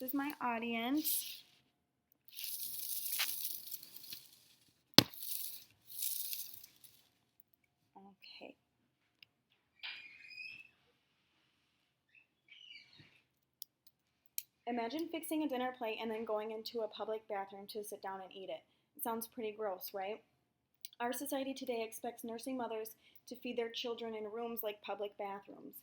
This is my audience. Okay. Imagine fixing a dinner plate and then going into a public bathroom to sit down and eat it. It sounds pretty gross, right? Our society today expects nursing mothers to feed their children in rooms like public bathrooms.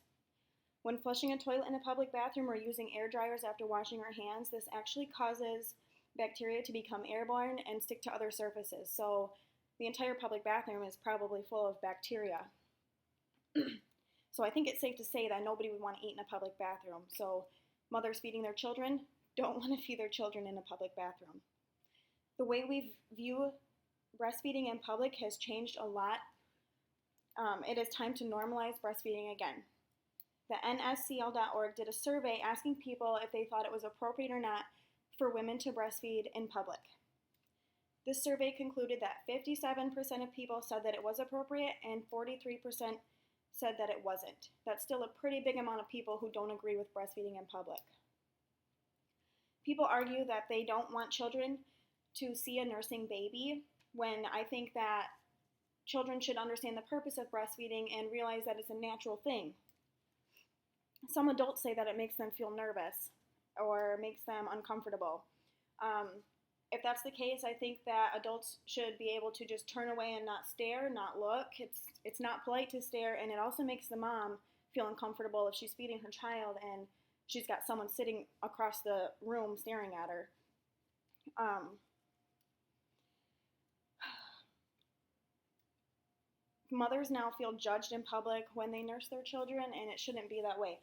When flushing a toilet in a public bathroom or using air dryers after washing our hands, this actually causes bacteria to become airborne and stick to other surfaces. So the entire public bathroom is probably full of bacteria. So I think it's safe to say that nobody would want to eat in a public bathroom. So mothers feeding their children don't want to feed their children in a public bathroom. The way we view breastfeeding in public has changed a lot. It is time to normalize breastfeeding again. The nscl.org did a survey asking people if they thought it was appropriate or not for women to breastfeed in public. This survey concluded that 57% of people said that it was appropriate and 43% said that it wasn't. That's still a pretty big amount of people who don't agree with breastfeeding in public. People argue that they don't want children to see a nursing baby, when I think that children should understand the purpose of breastfeeding and realize that it's a natural thing. Some adults say that it makes them feel nervous or makes them uncomfortable. If that's the case, I think that adults should be able to just turn away and not stare, not look. It's not polite to stare, and it also makes the mom feel uncomfortable if she's feeding her child and she's got someone sitting across the room staring at her. Mothers now feel judged in public when they nurse their children, and it shouldn't be that way.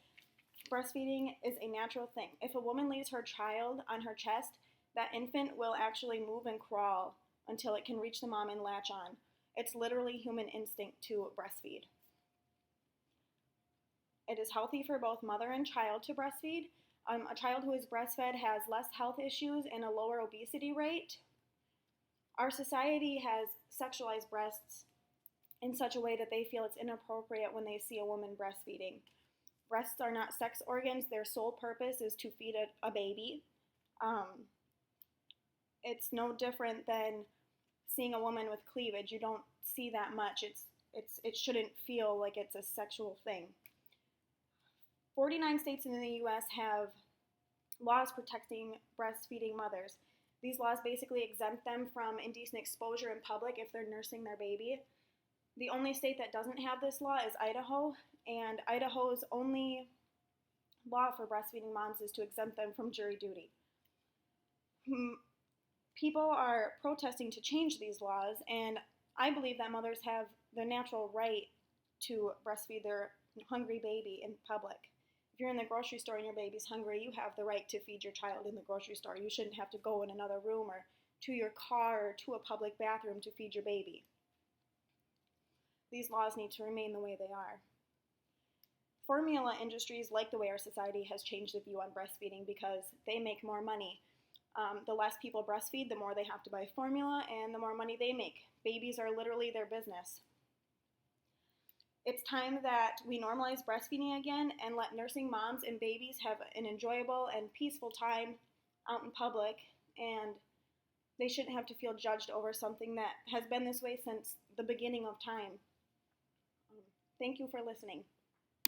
Breastfeeding is a natural thing. If a woman leaves her child on her chest, that infant will actually move and crawl until it can reach the mom and latch on. It's literally human instinct to breastfeed. It is healthy for both mother and child to breastfeed. A child who is breastfed has less health issues and a lower obesity rate. Our society has sexualized breasts in such a way that they feel it's inappropriate when they see a woman breastfeeding. Breasts are not sex organs. Their sole purpose is to feed a baby. It's no different than seeing a woman with cleavage. You don't see that much. It shouldn't feel like it's a sexual thing. 49 states in the U.S. have laws protecting breastfeeding mothers. These laws basically exempt them from indecent exposure in public if they're nursing their baby. The only state that doesn't have this law is Idaho, and Idaho's only law for breastfeeding moms is to exempt them from jury duty. People are protesting to change these laws, and I believe that mothers have the natural right to breastfeed their hungry baby in public. If you're in the grocery store and your baby's hungry, you have the right to feed your child in the grocery store. You shouldn't have to go in another room or to your car or to a public bathroom to feed your baby. These laws need to remain the way they are. Formula industries like the way our society has changed the view on breastfeeding because they make more money. The less people breastfeed, the more they have to buy formula, and the more money they make. Babies are literally their business. It's time that we normalize breastfeeding again and let nursing moms and babies have an enjoyable and peaceful time out in public, and they shouldn't have to feel judged over something that has been this way since the beginning of time. Thank you for listening.